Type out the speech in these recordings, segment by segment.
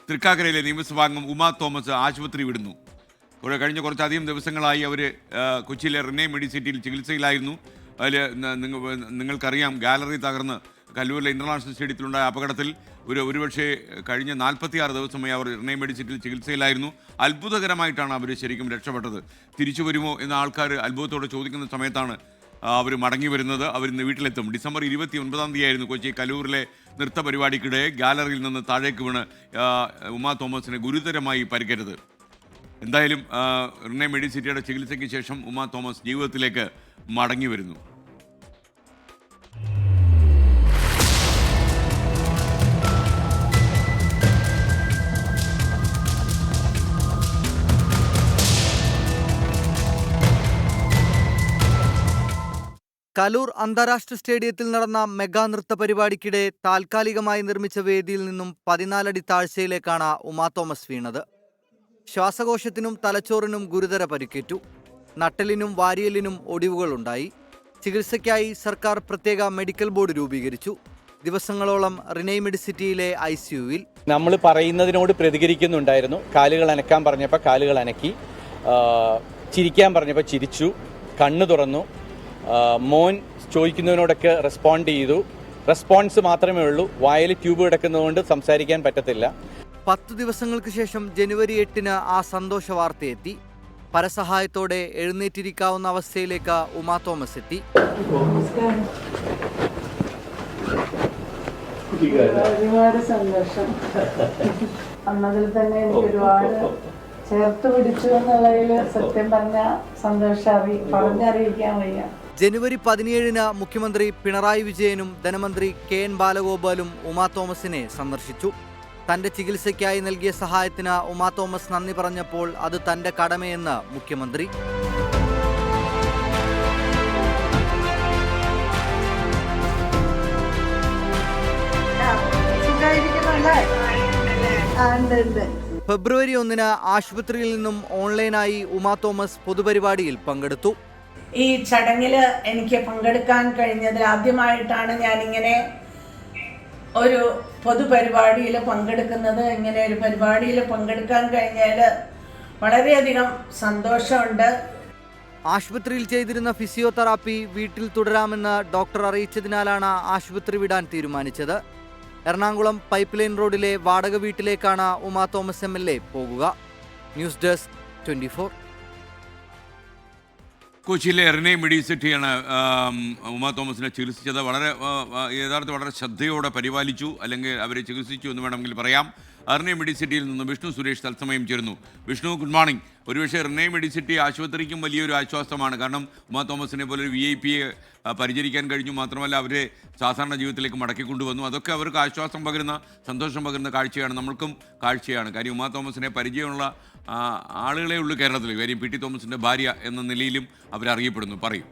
തൃക്കാക്കരയിലെ നിയമസഭാംഗം Uma Thomas ആശുപത്രി വിടുന്നു. കഴിഞ്ഞ കുറച്ചധികം ദിവസങ്ങളായി അവർ കൊച്ചിയിലെ റിനെ മെഡിസിറ്റിയിൽ ചികിത്സയിലായിരുന്നു. അതിൽ നിങ്ങൾക്കറിയാം, ഗാലറി തകർന്ന് കല്ലൂരിലെ ഇൻ്റർനാഷണൽ സ്റ്റേഡിയത്തിലുണ്ടായ അപകടത്തിൽ ഒരുപക്ഷെ കഴിഞ്ഞ 46 ദിവസമായി അവർ റിനെ മെഡിസിറ്റിയിൽ ചികിത്സയിലായിരുന്നു. അത്ഭുതകരമായിട്ടാണ് അവർ ശരിക്കും രക്ഷപ്പെട്ടത്. തിരിച്ചു വരുമോ എന്ന ആൾക്കാർ അത്ഭുതത്തോടെ ചോദിക്കുന്ന സമയത്താണ് അവർ മടങ്ങി വരുന്നത്. അവരിന്ന് വീട്ടിലെത്തും. ഡിസംബർ 29 ആയിരുന്നു കൊച്ചി കലൂരിലെ നൃത്ത പരിപാടിക്കിടെ ഗാലറിയിൽ നിന്ന് താഴേക്ക് വീണ് ഉമാ തോമസിന് ഗുരുതരമായി പരിക്കേറ്റത്. എന്തായാലും റിനെ മെഡിസിറ്റിയുടെ ചികിത്സയ്ക്ക് ശേഷം ഉമാ തോമസ് ജീവിതത്തിലേക്ക് മടങ്ങി വരുന്നു. കലൂർ അന്താരാഷ്ട്ര സ്റ്റേഡിയത്തിൽ നടന്ന മെഗാ നൃത്ത പരിപാടിക്കിടെ താൽക്കാലികമായി നിർമ്മിച്ച വേദിയിൽ നിന്നും 14 അടി താഴ്ചയിലേക്കാണ് ഉമാ തോമസ് വീണത്. ശ്വാസകോശത്തിനും തലച്ചോറിനും ഗുരുതര പരിക്കേറ്റു. നട്ടലിനും വാരിയലിനും ഒടിവുകളുണ്ടായി. ചികിത്സയ്ക്കായി സർക്കാർ പ്രത്യേക മെഡിക്കൽ ബോർഡ് രൂപീകരിച്ചു. ദിവസങ്ങളോളം റിനെ മെഡിസിറ്റിയിലെ ICUവിൽ. നമ്മൾ പറയുന്നതിനോട് പ്രതികരിക്കുന്നുണ്ടായിരുന്നു. കാലുകൾ അനക്കാൻ പറഞ്ഞപ്പോൾ കാലുകൾ അനക്കി, ചിരിക്കാൻ പറഞ്ഞപ്പോൾ ചിരിച്ചു, കണ്ണു തുറന്നു. മോൻ ചോദിക്കുന്നതിനോടൊക്കെ റെസ്പോണ്ട് ചെയ്തു. റെസ്പോൺസ് മാത്രമേ ഉള്ളൂ. വായിൽ ട്യൂബ് കിടക്കുന്നതുകൊണ്ട് സംസാരിക്കാൻ പറ്റത്തില്ല. 10 ദിവസങ്ങൾക്ക് ശേഷം ജനുവരി 8-ന് ആ സന്തോഷ വാർത്തയെത്തി. പരസഹായത്തോടെ എഴുന്നേറ്റിരിക്കാവുന്ന അവസ്ഥയിലേക്ക് ഉമാ തോമസ് എത്തി. ഒരുപാട് സന്തോഷം. അന്നതിൽ തന്നെ എനിക്ക് ഒരുപാട് ചേർത്ത് പിടിച്ചു എന്നുള്ളതിൽ സത്യം പറഞ്ഞ സന്തോഷം പറഞ്ഞറിയിക്കാൻ വയ്യ. ജനുവരി 17-ന് മുഖ്യമന്ത്രി പിണറായി വിജയനും ധനമന്ത്രി KN ബാലഗോപാലും ഉമാ തോമസിനെ സന്ദർശിച്ചു. തന്റെ ചികിത്സയ്ക്കായി നൽകിയ സഹായത്തിന് ഉമാ തോമസ് നന്ദി പറഞ്ഞപ്പോൾ അത് തന്റെ കടമയെന്ന് മുഖ്യമന്ത്രി. ഫെബ്രുവരി 1-ന് ആശുപത്രിയിൽ നിന്നും ഓൺലൈനായി ഉമാ തോമസ് പൊതുപരിപാടിയിൽ പങ്കെടുത്തു. ഈ ചടങ്ങിൽ എനിക്ക് പങ്കെടുക്കാൻ കഴിഞ്ഞതിൽ ആദ്യമായിട്ടാണ് ഞാനിങ്ങനെ ഒരു പൊതുപരിപാടിയിൽ പങ്കെടുക്കുന്നത്. ഇങ്ങനെ ഒരു പരിപാടിയിൽ പങ്കെടുക്കാൻ കഴിഞ്ഞാൽ വളരെയധികം സന്തോഷമുണ്ട്. ആശുപത്രിയിൽ ചെയ്തിരുന്ന ഫിസിയോതെറാപ്പി വീട്ടിൽ തുടരാമെന്ന് ഡോക്ടർ അറിയിച്ചതിനാലാണ് ആശുപത്രി വിടാൻ തീരുമാനിച്ചത്. എറണാകുളം പൈപ്പ് ലൈൻ റോഡിലെ വാടക വീട്ടിലേക്കാണ് ഉമാ തോമസ് MLA പോകുക. News desk 24. കൊച്ചിയിലെ റിനെ മെഡിസിറ്റിയാണ് ഉമാ തോമസിനെ ചികിത്സിച്ചത്. യഥാർത്ഥത്തിൽ വളരെ ശ്രദ്ധയോടെ പരിപാലിച്ചു, അല്ലെങ്കിൽ അവരെ ചികിത്സിച്ചു എന്ന് വേണമെങ്കിൽ പറയാം. റിനെ മെഡിസിറ്റിയിൽ നിന്ന് വിഷ്ണു സുരേഷ് തത്സമയം ചേരുന്നു. Vishnu, good morning. ഒരുപക്ഷെ റിനെ മെഡിസിറ്റി ആശുപത്രിക്കും വലിയൊരു ആശ്വാസമാണ്. കാരണം ഉമാ തോമസിനെ പോലെ ഒരു VIP-യെ പരിചരിക്കാൻ കഴിഞ്ഞു. മാത്രമല്ല, അവരെ സാധാരണ ജീവിതത്തിലേക്ക് മടക്കിക്കൊണ്ടുവന്നു. അതൊക്കെ അവർക്ക് ആശ്വാസം പകരുന്ന, സന്തോഷം പകരുന്ന കാഴ്ചയാണ്. നമ്മൾക്കും കാഴ്ചയാണ്. കാര്യം ഉമാ തോമസിനെ പരിചയമുള്ള ആളുകളെ ഉള്ളൂ കേരളത്തിൽ. കാര്യം PT തോമസിൻ്റെ ഭാര്യ എന്ന നിലയിലും അവരറിയപ്പെടുന്നു. പറയും.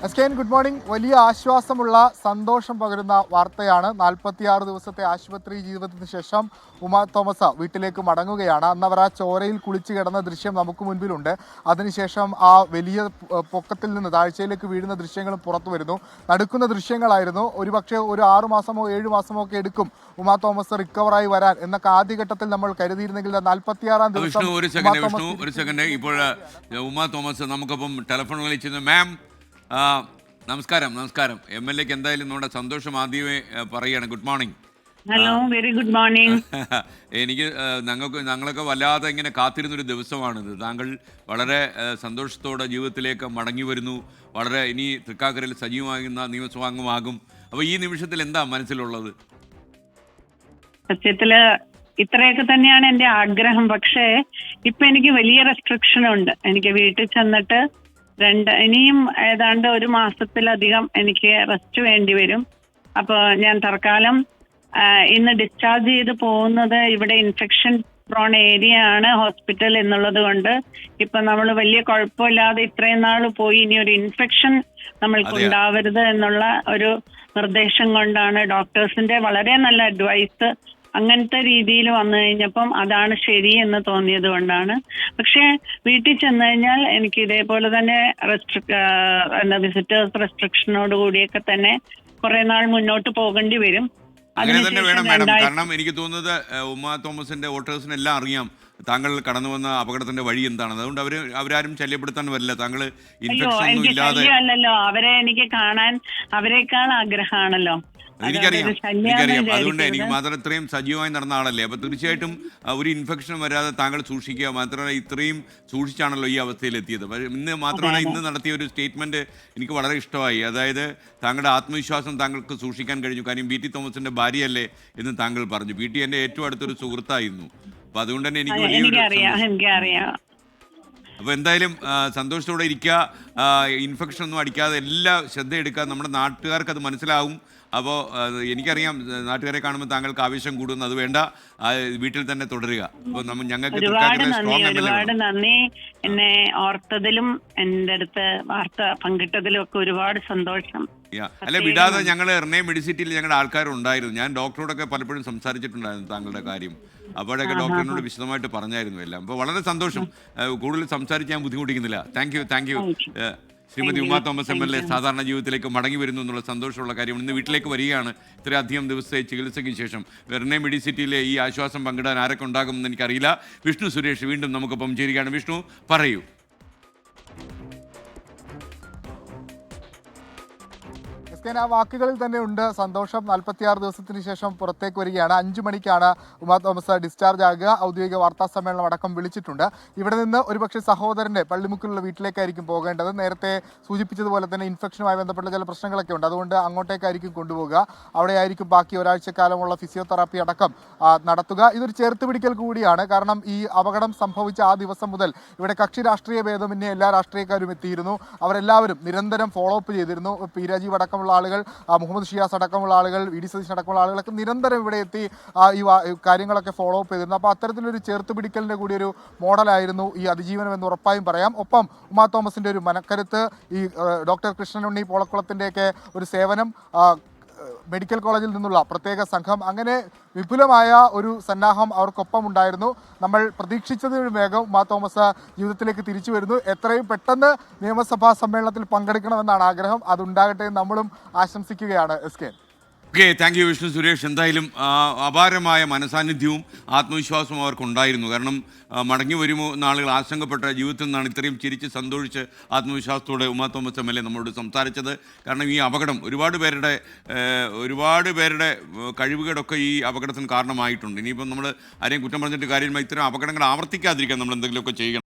SKN, good morning. വലിയ ആശ്വാസമുള്ള, സന്തോഷം പകരുന്ന വാർത്തയാണ്. 46 ദിവസത്തെ ആശുപത്രി ജീവിതത്തിന് ശേഷം ഉമാ തോമസ് വീട്ടിലേക്ക് മടങ്ങുകയാണ്. അന്ന് അവർ ആ ചോരയിൽ കുളിച്ച് കിടന്ന ദൃശ്യം നമുക്ക് മുൻപിലുണ്ട്. അതിനുശേഷം ആ വലിയ പൊക്കത്തിൽ നിന്ന് താഴ്ചയിലേക്ക് വീഴുന്ന ദൃശ്യങ്ങളും പുറത്തു വരുന്നു. നടുക്കുന്ന ദൃശ്യങ്ങളായിരുന്നു. ഒരുപക്ഷെ ഒരു 6 മാസമോ 7 മാസമോ ഒക്കെ എടുക്കും ഉമാ തോമസ് റിക്കവറായി വരാൻ എന്നൊക്കെ ആദ്യഘട്ടത്തിൽ നമ്മൾ കരുതിയിരുന്നെങ്കിൽ 46-ാം ദിവസം ഒരു സെക്കൻഡ്. ഇപ്പോൾ ഉമാ തോമസ് നമുക്കൊപ്പം ടെലിഫോണിൽ വിളിച്ചിരുന്നു. മാം, നമസ്കാരം. MLAക്ക് എന്തായാലും നമ്മുടെ സന്തോഷം ആദ്യമേ പറയുകയാണ്. Good morning. Hello, very good morning. എനിക്ക് ഞങ്ങളൊക്കെ വല്ലാതെ ഇങ്ങനെ കാത്തിരുന്നൊരു ദിവസമാണിത്. താങ്കൾ വളരെ സന്തോഷത്തോടെ ജീവിതത്തിലേക്ക് മടങ്ങി വരുന്നു. ഇനി തൃക്കാക്കരയിൽ സജീവമാകുന്ന നിയമസഭാംഗമാകും. അപ്പോൾ ഈ നിമിഷത്തിൽ എന്താ മനസ്സിലുള്ളത്? സത്യത്തില് ഇത്രയൊക്കെ തന്നെയാണ് എൻ്റെ ആഗ്രഹം. പക്ഷേ ഇപ്പൊ എനിക്ക് വലിയ റെസ്ട്രിക്ഷൻ ഉണ്ട്. എനിക്ക് വീട്ടിൽ ചെന്നിട്ട് ഇനിയും ഏതാണ്ട് 1 മാസത്തിലധികം എനിക്ക് റെസ്റ്റ് വേണ്ടി വരും. അപ്പോൾ ഞാൻ തൽക്കാലം ഇന്ന് ഡിസ്ചാർജ് ചെയ്ത് പോകുന്നത് ഇവിടെ ഇൻഫെക്ഷൻ പ്രോൺ ഏരിയ ആണ് ഹോസ്പിറ്റൽ എന്നുള്ളത് കൊണ്ട് ഇപ്പൊ നമ്മൾ വലിയ കുഴപ്പമില്ലാതെ ഇത്രയും നാൾ പോയി ഇനി ഒരു ഇൻഫെക്ഷൻ നമ്മൾക്ക് ഉണ്ടാവരുത് എന്നുള്ള ഒരു നിർദ്ദേശം കൊണ്ടാണ് ഡോക്ടേഴ്സിന്റെ വളരെ നല്ല അഡ്വൈസ് അങ്ങനത്തെ രീതിയിൽ വന്നു കഴിഞ്ഞപ്പം അതാണ് ശരി എന്ന് തോന്നിയത് കൊണ്ടാണ്. പക്ഷെ വീട്ടിൽ ചെന്ന് കഴിഞ്ഞാൽ എനിക്ക് ഇതേപോലെ തന്നെ വിസിറ്റേഴ്സ് റെസ്ട്രിക്ഷനോട് കൂടിയൊക്കെ തന്നെ കുറെ നാൾ മുന്നോട്ട് പോകേണ്ടി വരും. അങ്ങനെ തന്നെ വേണം മാഡം. 2000 കാരണം എനിക്ക് തോന്നുന്നത് ഉമാ തോമസിന്റെ വോട്ടേഴ്സിനെല്ലാം അറിയാം താങ്കൾ കടന്നു വന്ന അപകടത്തിന്റെ വഴി എന്താണെന്ന്. അതുകൊണ്ട് അവരാരും ശല്യപ്പെടുത്താൻ വരില്ല. താങ്കൾ അയ്യോ, ഇൻഫെക്ഷൻ ഒന്നും എനിക്ക് ഇല്ലാതെ. ശല്യമല്ലല്ലോ, അവരെ എനിക്ക് കാണാൻ അവരെക്കാൾ ആഗ്രഹമാണല്ലോ. എനിക്കറിയാം. അതുകൊണ്ട് എനിക്ക് മാത്രം ഇത്രയും സജീവമായി നടന്ന ആളല്ലേ. അപ്പോൾ തീർച്ചയായിട്ടും ഒരു ഇൻഫെക്ഷൻ വരാതെ താങ്കൾ സൂക്ഷിക്കുക. മാത്രമല്ല ഇത്രയും സൂക്ഷിച്ചാണല്ലോ ഈ അവസ്ഥയിലെത്തിയത്. ഇന്ന് മാത്രമല്ല, ഇന്ന് നടത്തിയ ഒരു സ്റ്റേറ്റ്മെന്റ് എനിക്ക് വളരെ ഇഷ്ടമായി. അതായത് താങ്കളുടെ ആത്മവിശ്വാസം താങ്കൾക്ക് സൂക്ഷിക്കാൻ കഴിഞ്ഞു. കാര്യം പി ടി തോമസിന്റെ ഭാര്യയല്ലേ എന്ന് താങ്കൾ പറഞ്ഞു. പി ടി എൻ്റെ ഏറ്റവും അടുത്തൊരു സുഹൃത്തായിരുന്നു. അപ്പോൾ അതുകൊണ്ട് തന്നെ എനിക്ക് എനിക്കറിയാം. അപ്പോൾ എന്തായാലും സന്തോഷത്തോടെ ഇരിക്കുക. ഇൻഫെക്ഷൻ ഒന്നും അടിക്കാതെ എല്ലാം ശ്രദ്ധയെടുക്കുക. നമ്മുടെ നാട്ടുകാർക്ക് അത് മനസ്സിലാവും. അപ്പോൾ എനിക്കറിയാം നാട്ടുകാരെ കാണുമ്പോൾ താങ്കൾക്ക് ആവേശം കൂടുന്നു. അത് വേണ്ട, വീട്ടിൽ തന്നെ തുടരുക. അപ്പോൾ ഞങ്ങൾക്ക് ഒരുപാട് നന്ദി. എന്നെ ഓർത്തതിലും എൻ്റെ അടുത്ത് വാർത്ത പങ്കിട്ടതിലും ഒക്കെ ഒരുപാട് സന്തോഷം. അല്ല, വിടാതെ ഞങ്ങൾ എറണാകുളം മെഡിസിറ്റിയിൽ ഞങ്ങളുടെ ആൾക്കാരുണ്ടായിരുന്നു. ഞാൻ ഡോക്ടറോടൊക്കെ പലപ്പോഴും സംസാരിച്ചിട്ടുണ്ടായിരുന്നു താങ്കളുടെ കാര്യം. അപ്പോഴൊക്കെ ഡോക്ടറിനോട് വിശദമായിട്ട് പറഞ്ഞായിരുന്നു എല്ലാം. അപ്പോൾ വളരെ സന്തോഷം. കൂടുതൽ സംസാരിക്കാൻ ബുദ്ധിമുട്ടിക്കുന്നില്ല. Thank you. Shrimati Uma Thomas MLA സാധാരണ ജീവിതത്തിലേക്ക് മടങ്ങി വരുന്നു എന്നുള്ള സന്തോഷമുള്ള കാര്യം. ഇന്ന് വീട്ടിലേക്ക് വരികയാണ്. ഇത്രയധികം ദിവസത്തെ ചികിത്സയ്ക്ക് ശേഷം എറണാകുളം മെഡിസിറ്റിയിലെ ഈ ആശ്വാസം പങ്കിടാൻ ആരൊക്കെ ഉണ്ടാകുമെന്ന് എനിക്കറിയില്ല. വിഷ്ണു സുരേഷ് വീണ്ടും നമുക്കൊപ്പം ചേരുകയാണ്. വിഷ്ണു, പറയൂ. ആ വാക്കുകളിൽ തന്നെ ഉണ്ട് സന്തോഷം. 46 ദിവസത്തിന് ശേഷം പുറത്തേക്ക് വരികയാണ്. 5 മണിക്കാണ് ഉമാ തോമസ് ഡിസ്ചാർജ് ആകുക. ഔദ്യോഗിക വാർത്താ സമ്മേളനം അടക്കം വിളിച്ചിട്ടുണ്ട്. ഇവിടെ നിന്ന് ഒരുപക്ഷെ സഹോദരൻ്റെ പള്ളിമുക്കിലുള്ള വീട്ടിലേക്കായിരിക്കും പോകേണ്ടത്. നേരത്തെ സൂചിപ്പിച്ചതുപോലെ തന്നെ ഇൻഫെക്ഷനുമായി ബന്ധപ്പെട്ട ചില പ്രശ്നങ്ങളൊക്കെ ഉണ്ട്. അതുകൊണ്ട് അങ്ങോട്ടേക്കായിരിക്കും കൊണ്ടുപോകുക. അവിടെയായിരിക്കും ബാക്കി ഒരാഴ്ചക്കാലമുള്ള ഫിസിയോതെറാപ്പി അടക്കം നടത്തുക. ഇതൊരു ചേർത്തുപിടിക്കൽ കൂടിയാണ്. കാരണം ഈ അപകടം സംഭവിച്ച ആ ദിവസം മുതൽ ഇവിടെ കക്ഷി രാഷ്ട്രീയ ഭേദമന്യേ എല്ലാ രാഷ്ട്രീയക്കാരും എത്തിയിരുന്നു. അവരെല്ലാവരും നിരന്തരം ഫോളോ അപ്പ് ചെയ്തിരുന്നു. പി രാജീവ് അടക്കമുള്ള ആളുകൾ, മുഹമ്മദ് ഷിയാസ് അടക്കമുള്ള ആളുകൾ, വി.ഡി. സതീശൻ അടക്കമുള്ള ആളുകളൊക്കെ നിരന്തരം ഇവിടെ എത്തി ഈ കാര്യങ്ങളൊക്കെ ഫോളോ അപ്പ് ചെയ്തിരുന്നു. അപ്പോൾ അത്തരത്തിലൊരു ചേർത്തുപിടിക്കലിൻ്റെ കൂടി ഒരു മോഡലായിരുന്നു ഈ അതിജീവനം എന്ന് ഉറപ്പായും പറയാം. ഒപ്പം ഉമാ തോമസിൻ്റെ ഒരു മനക്കരുത്ത്, ഈ ഡോക്ടർ കൃഷ്ണനുണ്ണി പോളക്കുളത്തിൻ്റെയൊക്കെ ഒരു സേവനം, മെഡിക്കൽ കോളേജിൽ നിന്നുള്ള പ്രത്യേക സംഘം, അങ്ങനെ വിപുലമായ ഒരു സന്നാഹം അവർക്കൊപ്പം ഉണ്ടായിരുന്നു. നമ്മൾ പ്രതീക്ഷിച്ചതിന് വേഗം ഉമാ തോമസ് ജീവിതത്തിലേക്ക് തിരിച്ചു വരുന്നു. എത്രയും പെട്ടെന്ന് നിയമസഭാ സമ്മേളനത്തിൽ പങ്കെടുക്കണമെന്നാണ് ആഗ്രഹം. അതുണ്ടാകട്ടെ എന്ന് നമ്മളും ആശംസിക്കുകയാണ്. SK. Okay, thank you Vishnu Suresh. എന്തായാലും അപാരമായ മനസാന്നിധ്യവും ആത്മവിശ്വാസവും അവർക്കുണ്ടായിരുന്നു. കാരണം മടങ്ങി വരുമോ നാളുകൾ ആശങ്കപ്പെട്ട ജീവിതത്തിൽ നിന്നാണ് ഇത്രയും ചിരിച്ച് സന്തോഷിച്ച് ആത്മവിശ്വാസത്തോടെ ഉമാ തോമസ് MLA നമ്മളോട് സംസാരിച്ചത്. കാരണം ഈ അപകടം ഒരുപാട് പേരുടെ കഴിവുകളൊക്കെ ഈ അപകടത്തിന് കാരണമായിട്ടുണ്ട്. ഇനിയിപ്പം നമ്മൾ ആരെയും കുറ്റം പറഞ്ഞിട്ട് കാര്യമില്ല. ഇത്തരം അപകടങ്ങൾ ആവർത്തിക്കാതിരിക്കാൻ നമ്മൾ എന്തെങ്കിലുമൊക്കെ ചെയ്യണം.